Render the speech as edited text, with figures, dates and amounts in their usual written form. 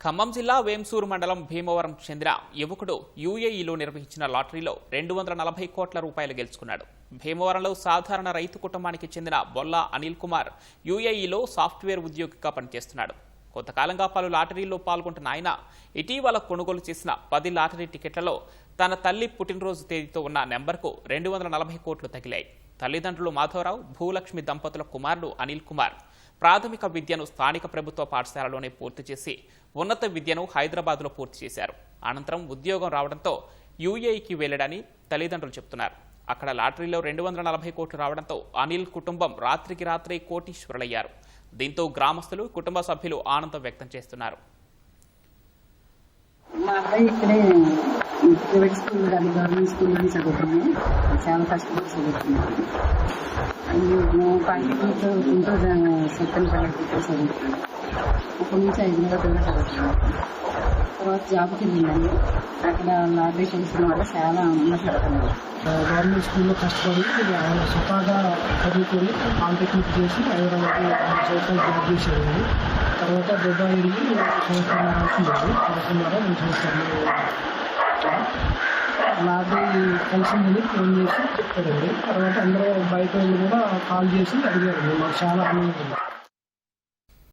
ఖమ్మం జిల్లా వేంసూరు మండలం భీమవరం చెందిన యువకుడు యూఏఈలో నిర్వహించిన లాటరీలో 240 కోట్ల రూపాయలు గెలుచుకున్నాడు. భీమవరంలో సాధారణ రైతు కుటుంబానికి చెందిన బొల్లా అనిల్ కుమార్ యూఏఈలో సాఫ్ట్వేర్ ఉద్యోగిగా పనిచేస్తున్నాడు. కొంతకాలంగా పలు లాటరీల్లో పాల్గొంటున్న ఆయన ఇటీవల కొనుగోలు చేసిన 10 లాటరీ టికెట్లలో తన తల్లి పుట్టినరోజు తేదీతో ఉన్న నెంబర్కు 240 కోట్లు తగిలాయి. తల్లిదండ్రులు మాధవరావు, భూలక్ష్మి దంపతుల కుమారుడు అనిల్ కుమార్ ప్రాథమిక విద్యను స్థానిక ప్రభుత్వ పాఠశాలలోనే పూర్తి చేసి ఉన్నత విద్యను హైదరాబాద్లో పూర్తి చేశారు. అనంతరం ఉద్యోగం రావడంతో యూఏఈకి వెళ్లడని తల్లిదండ్రులు చెబుతున్నారు. అక్కడ లాటరీలో 240 కోట్లు రావడంతో అనిల్ కుటుంబం రాత్రికి రాత్రే కోటీశ్వరులయ్యారు. దీంతో గ్రామస్తులు, కుటుంబ సభ్యులు ఆనందం వ్యక్తం చేస్తున్నారు. మా అబ్బాయి ఇక్కడే ప్రైవేట్ స్కూల్ కానీ గవర్నమెంట్ స్కూల్లోనే చదువుతున్నాను. చాలా కష్టపడి చదువుతున్నాను. మేము పాలిటెక్నిక్ ఇంట్లో సెకండ్ ప్రైవేట్ చదువుతున్నాను. అప్పటి నుంచి 5 నెలల పిల్లలు చదువుతున్నాను. తర్వాత జాబ్కి వెళ్ళిందండి. అక్కడ లాటరీ తెలిసిన వల్ల చాలా ఆనందపడుతున్నాను. గవర్నమెంట్ స్కూల్లో కష్టపడి ఆయన స్వతహాగా చదువుకొని పాలిటెక్నిక్ చేసి హైదరాబాద్ జాబ్ చేసేవాడు. తర్వాత దుబాయ్ వెళ్ళి సంవత్సరాలు నేను చేశాను. లాటరీ కలిసిందని ఫోన్ చేసి చెప్పాడండి. తర్వాత అందరూ బయట వాళ్ళు కూడా కాల్ చేసి అడిగారండి. మాకు చాలా ఆనందంగా ఉంది.